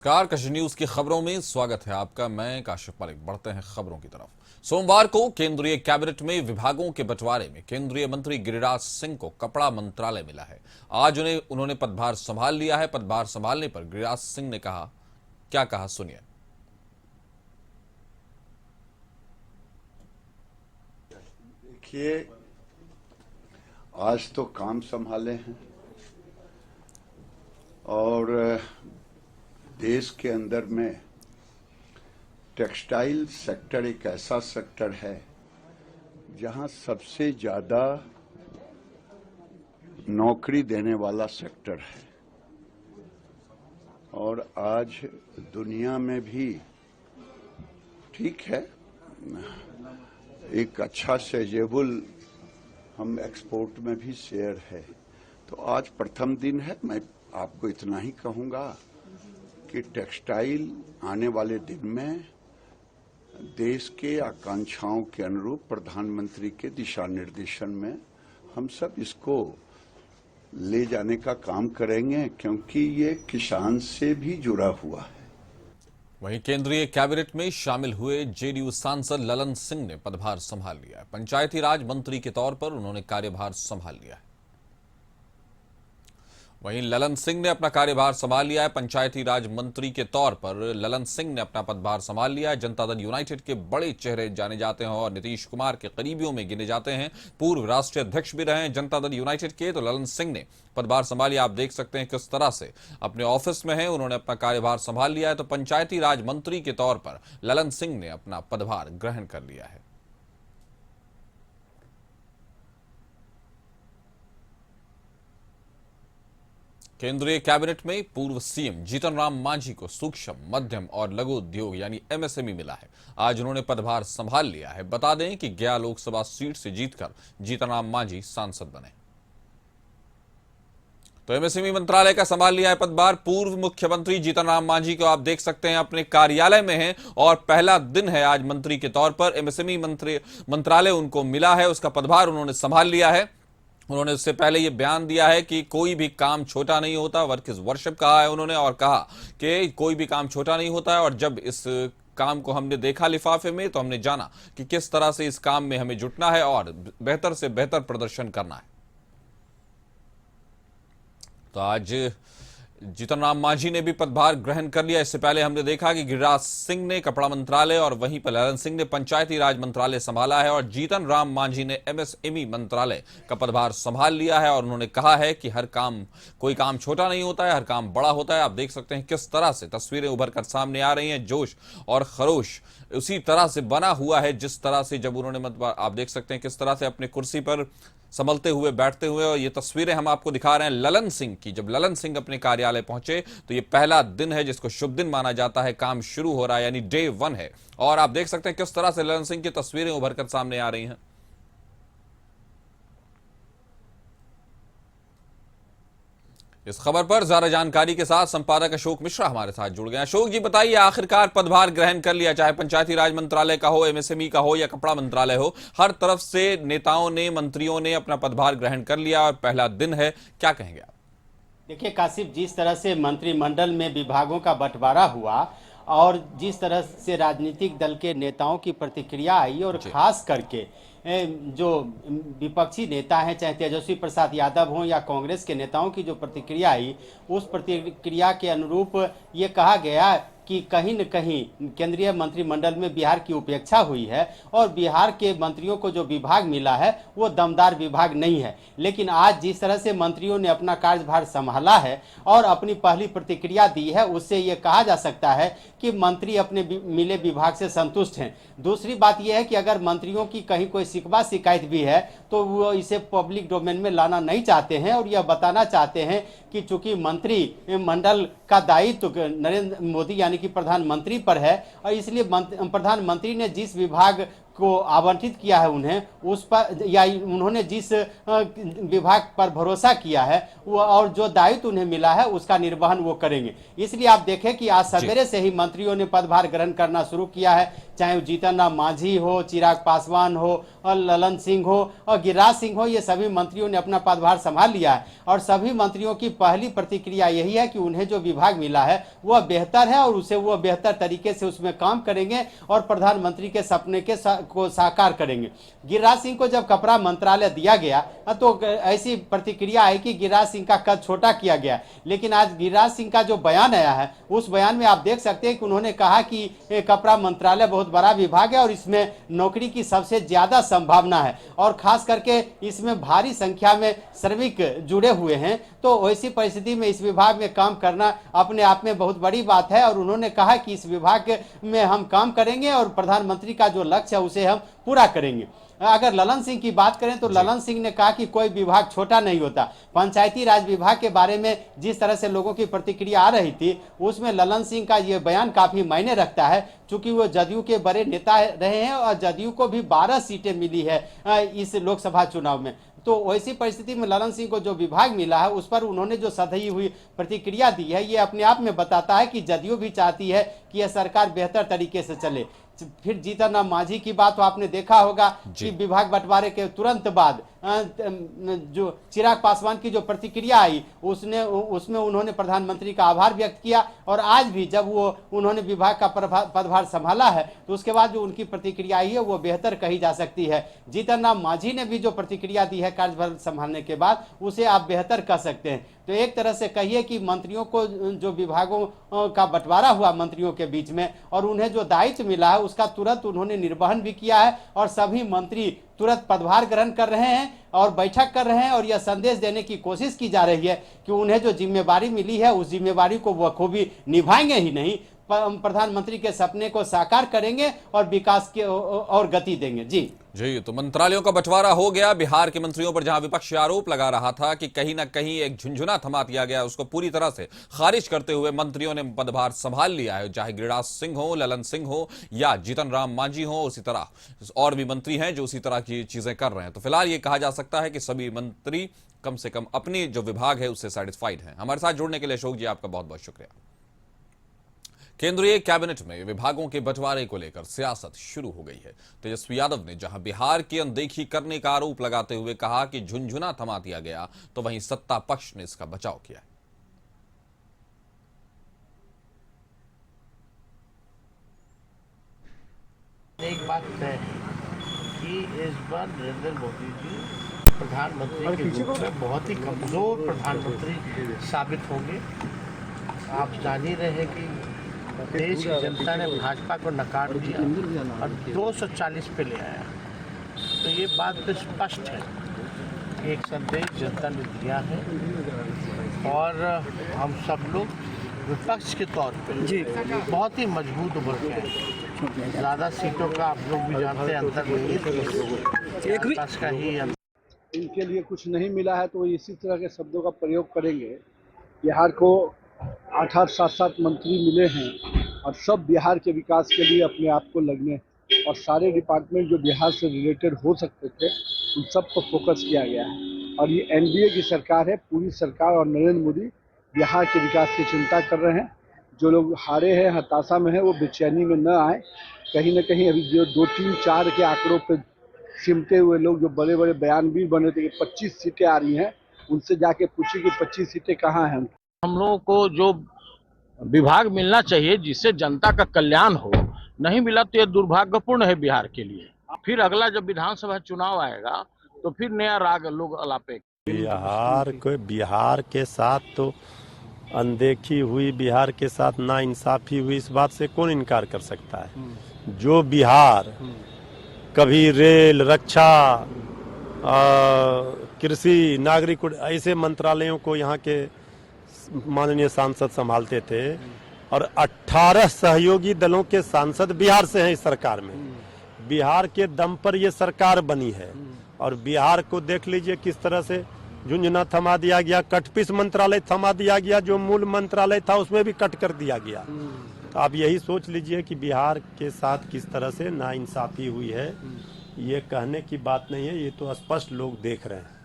Car कश news की खबरों में स्वागत है आपका। मैं काशिफ मलिक। बढ़ते हैं खबरों की तरफ। सोमवार को केंद्रीय कैबिनेट में विभागों के बंटवारे में केंद्रीय मंत्री गिरिराज सिंह को कपड़ा मंत्रालय मिला है। आज उन्होंने पदभार संभाल लिया है। पदभार संभालने पर गिरिराज सिंह ने कहा, क्या कहा सुनिए। देखिए, आज तो काम संभाले हैं और देश के अंदर में टेक्सटाइल सेक्टर एक ऐसा सेक्टर है जहां सबसे ज्यादा नौकरी देने वाला सेक्टर है और आज दुनिया में भी ठीक है एक अच्छा सेजेबल हम एक्सपोर्ट में भी शेयर है। तो आज प्रथम दिन है। मैं आपको इतना ही कहूंगा कि टेक्सटाइल आने वाले दिन में देश के आकांक्षाओं के अनुरूप प्रधानमंत्री के दिशा निर्देशन में हम सब इसको ले जाने का काम करेंगे, क्योंकि ये किसान से भी जुड़ा हुआ है। वहीं केंद्रीय कैबिनेट में शामिल हुए जेडीयू सांसद ललन सिंह ने पदभार संभाल लिया है। पंचायती राज मंत्री के तौर पर उन्होंने कार्यभार संभाल लिया है। वहीं ललन सिंह ने अपना कार्यभार संभाल लिया है। पंचायती राज मंत्री के तौर पर ललन सिंह ने अपना पदभार संभाल लिया है। जनता दल यूनाइटेड के बड़े चेहरे जाने जाते हैं और नीतीश कुमार के करीबियों में गिने जाते हैं। पूर्व राष्ट्रीय अध्यक्ष भी रहे हैं जनता दल यूनाइटेड के। तो ललन सिंह ने पदभार संभाल लिया। आप देख सकते हैं किस तरह से अपने ऑफिस में है, उन्होंने अपना कार्यभार संभाल लिया है। तो पंचायती राज मंत्री के तौर पर ललन सिंह ने अपना पदभार ग्रहण कर लिया है। केंद्रीय कैबिनेट में पूर्व सीएम जीतन राम मांझी को सूक्ष्म, मध्यम और लघु उद्योग यानी एमएसएमई मिला है। आज उन्होंने पदभार संभाल लिया है। बता दें कि गया लोकसभा सीट से जीतकर जीतन राम मांझी सांसद बने। तो एमएसएमई मंत्रालय का संभाल लिया है पदभार पूर्व मुख्यमंत्री जीतन राम मांझी को। आप देख सकते हैं अपने कार्यालय में हैं और पहला दिन है आज मंत्री के तौर पर। एमएसएमई मंत्रालय उनको मिला है, उसका पदभार उन्होंने संभाल लिया है। उन्होंने उससे पहले यह बयान दिया है कि कोई भी काम छोटा नहीं होता। वर्क इज वर्शिप कहा है उन्होंने और कहा कि कोई भी काम छोटा नहीं होता है। और जब इस काम को हमने देखा लिफाफे में तो हमने जाना कि किस तरह से इस काम में हमें जुटना है और बेहतर से बेहतर प्रदर्शन करना है। तो आज जीतन राम मांझी ने भी पदभार ग्रहण कर लिया। इससे पहले हमने देखा कि गिरिराज सिंह ने कपड़ा मंत्रालय और वहीं पर ललन सिंह ने पंचायती राज मंत्रालय संभाला है और जीतन राम मांझी ने एमएसएमई मंत्रालय का पदभार संभाल लिया है। और उन्होंने कहा है कि कोई काम छोटा नहीं होता है, हर काम बड़ा होता है। आप देख सकते हैं किस तरह से तस्वीरें उभर कर सामने आ रही हैं। जोश और खरोश उसी तरह से बना हुआ है जिस तरह से जब उन्होंने आप देख सकते हैं किस तरह से अपने कुर्सी पर संभलते हुए बैठते हुए। और ये तस्वीरें हम आपको दिखा रहे हैं ललन सिंह की। जब ललन सिंह अपने कार्यालय पहुंचे तो ये पहला दिन है जिसको शुभ दिन माना जाता है। काम शुरू हो रहा है यानी डे 1 है। और आप देख सकते हैं किस तरह से ललन सिंह की तस्वीरें उभर कर सामने आ रही हैं। इस खबर पर ज्यादा जानकारी के साथ संपादक अशोक मिश्रा हमारे साथ जुड़ गए। अशोक जी, बताइए, आखिरकार पदभार ग्रहण कर लिया, चाहे पंचायती राज मंत्रालय का हो, एमएसएमई का हो या कपड़ा मंत्रालय हो, हर तरफ से नेताओं ने, मंत्रियों ने अपना पदभार ग्रहण कर लिया और पहला दिन है, क्या कहेंगे आप? देखिए काशिफ, जिस तरह से मंत्रिमंडल में विभागों का बंटवारा हुआ और जिस तरह से राजनीतिक दल के नेताओं की प्रतिक्रिया आई और खास करके जो विपक्षी नेता हैं, चाहे तेजस्वी प्रसाद यादव हों या कांग्रेस के नेताओं की जो प्रतिक्रिया आई, उस प्रतिक्रिया के अनुरूप ये कहा गया कि कहीं न कहीं केंद्रीय मंत्रिमंडल में बिहार की उपेक्षा हुई है और बिहार के मंत्रियों को जो विभाग मिला है वो दमदार विभाग नहीं है। लेकिन आज जिस तरह से मंत्रियों ने अपना कार्यभार संभाला है और अपनी पहली प्रतिक्रिया दी है, उससे ये कहा जा सकता है कि मंत्री अपने मिले विभाग से संतुष्ट हैं। दूसरी बात यह है कि अगर मंत्रियों की कहीं कोई शिकवा शिकायत भी है तो वो इसे पब्लिक डोमेन में लाना नहीं चाहते हैं और यह बताना चाहते हैं कि चूंकि मंत्री मंडल का दायित्व नरेंद्र मोदी यानी कि प्रधानमंत्री पर है और इसलिए प्रधानमंत्री ने जिस विभाग को आवंटित किया है उन्हें, उस पर या उन्होंने जिस विभाग पर भरोसा किया है वो और जो दायित्व उन्हें मिला है उसका निर्वहन वो करेंगे। इसलिए आप देखें कि आज सवेरे से ही मंत्रियों ने पदभार ग्रहण करना शुरू किया है, चाहे वो जीतन राम मांझी हो, चिराग पासवान हो और ललन सिंह हो और गिरिराज सिंह हो, ये सभी मंत्रियों ने अपना पदभार संभाल लिया है। और सभी मंत्रियों की पहली प्रतिक्रिया यही है कि उन्हें जो विभाग मिला है वह बेहतर है और उसे वो बेहतर तरीके से उसमें काम करेंगे और प्रधानमंत्री के सपने को साकार करेंगे। गिरिराज सिंह को जब कपड़ा मंत्रालय दिया गया तो ऐसी प्रतिक्रिया आई कि गिरिराज सिंह का कद छोटा किया गया, लेकिन आज गिरिराज सिंह का जो बयान आया है उस बयान में आप देख सकते हैं कि उन्होंने कहा कि कपड़ा मंत्रालय बहुत बड़ा विभाग है और इसमें नौकरी की सबसे ज्यादा संभावना है और खास करके इसमें भारी संख्या में श्रमिक जुड़े हुए हैं। तो ऐसी परिस्थिति में इस विभाग में काम करना अपने आप में बहुत बड़ी बात है और उन्होंने कहा कि इस विभाग में हम काम करेंगे और प्रधानमंत्री का जो लक्ष्य है उसे हम पूरा करेंगे। अगर ललन सिंह की बात करें तो ललन सिंह ने कहा कि कोई विभाग छोटा नहीं होता। पंचायती राज विभाग के बारे में जिस तरह से लोगों की प्रतिक्रिया आ रही थी उसमें ललन सिंह का ये बयान काफी मायने रखता है, चूंकि वो जदयू के बड़े नेता रहे हैं और जदयू को भी 12 सीटें मिली है इस लोकसभा चुनाव में। तो वैसी परिस्थिति में ललन सिंह को जो विभाग मिला है उस पर उन्होंने जो सधी हुई प्रतिक्रिया दी है ये अपने आप में बताता है कि जदयू भी चाहती है कि यह सरकार बेहतर तरीके से चले। फिर जीतन राम मांझी की बात तो आपने देखा होगा कि विभाग बंटवारे के तुरंत बाद जो चिराग पासवान की जो प्रतिक्रिया आई उसमें उन्होंने प्रधानमंत्री का आभार व्यक्त किया और आज भी जब उन्होंने विभाग का पदभार संभाला है तो उसके बाद जो उनकी प्रतिक्रिया आई है वो बेहतर कही जा सकती है। जीतन राम मांझी ने भी जो प्रतिक्रिया दी है कार्यभार संभालने के बाद उसे आप बेहतर कह सकते हैं। तो एक तरह से कहिए कि मंत्रियों को जो विभागों का बंटवारा हुआ मंत्रियों के बीच में और उन्हें जो दायित्व मिला है उसका तुरंत उन्होंने निर्वहन भी किया है और सभी मंत्री तुरंत पदभार ग्रहण कर रहे हैं और बैठक कर रहे हैं और यह संदेश देने की कोशिश की जा रही है कि उन्हें जो जिम्मेवारी मिली है उस जिम्मेवारी को वह खूबी निभाएंगे ही नहीं, प्रधानमंत्री के सपने को साकार करेंगे और विकास की और गति देंगे। जी तो मंत्रालयों का बंटवारा हो गया। बिहार के मंत्रियों पर जहां विपक्ष आरोप लगा रहा था कि कहीं ना कहीं एक झुंझुना थमा दिया गया, उसको पूरी तरह से खारिज करते हुए मंत्रियों ने पदभार संभाल लिया है, चाहे गिरिराज सिंह हो, ललन सिंह हो या जीतन राम मांझी हो। उसी तरह और भी मंत्री हैं जो उसी तरह की चीजें कर रहे हैं। तो फिलहाल ये कहा जा सकता है कि सभी मंत्री कम से कम अपनी जो विभाग है उससे सेटिस्फाइड हैं। हमारे साथ जुड़ने के लिए अशोक जी आपका बहुत बहुत शुक्रिया। केंद्रीय कैबिनेट में विभागों के बंटवारे को लेकर सियासत शुरू हो गई है। तेजस्वी यादव ने जहां बिहार की अनदेखी करने का आरोप लगाते हुए कहा कि झुंझुना थमा दिया गया, तो वहीं सत्ता पक्ष ने इसका बचाव किया। एक बात तय है कि इस बार नरेंद्र मोदी जी प्रधानमंत्री के रूप में बहुत ही कमजोर प्रधानमंत्री साबित होंगे। आप जान ही रहे हैं कि देश की जनता ने भाजपा को नकार दिया और 240 पे ले आया। तो ये बात तो स्पष्ट है कि एक संदेश जनता ने दिया है और हम सब लोग विपक्ष के तौर पे बहुत ही मजबूत उभर के आए। ज़्यादा सीटों का आप लोग भी जानते हैं अंतर नहीं है, एक विकास का ही इनके लिए कुछ नहीं मिला है तो इसी तरह के शब्दों का प्रयोग करेंगे। बिहार को 8-8, 7-7 मंत्री मिले हैं और सब बिहार के विकास के लिए अपने आप को लगने और सारे डिपार्टमेंट जो बिहार से रिलेटेड हो सकते थे उन सब पर फोकस किया गया है। और ये एनडीए की सरकार है, पूरी सरकार और नरेंद्र मोदी बिहार के विकास की चिंता कर रहे हैं। जो लोग हारे हैं, हताशा में हैं, वो बेचैनी में न आए। कहीं ना कहीं अभी जो 2, 3, 4 के आंकड़ों पर सिमटे हुए लोग जो बड़े बड़े बयानवीर बने थे कि 25 सीटें आ रही हैं, उनसे जाके पूछिए कि 25 सीटें कहाँ हैं। हम लोगों को जो विभाग मिलना चाहिए जिससे जनता का कल्याण हो, नहीं मिला तो यह दुर्भाग्यपूर्ण है बिहार के लिए। फिर अगला जब विधानसभा चुनाव आएगा तो फिर नया राग लोग अलापे। बिहार के साथ तो अनदेखी हुई, बिहार के साथ नाइंसाफी हुई, इस बात से कौन इनकार कर सकता है। जो बिहार कभी रेल, रक्षा, कृषि, नागरिक ऐसे मंत्रालयों को यहाँ के माननीय सांसद संभालते थे और 18 सहयोगी दलों के सांसद बिहार से हैं इस सरकार में। बिहार के दम पर ये सरकार बनी है और बिहार को देख लीजिए किस तरह से झुंझुना थमा दिया गया, कटपीस मंत्रालय थमा दिया गया, जो मूल मंत्रालय था उसमें भी कट कर दिया गया। तो आप यही सोच लीजिए कि बिहार के साथ किस तरह से नाइंसाफी हुई है। ये कहने की बात नहीं है, ये तो स्पष्ट लोग देख रहे हैं।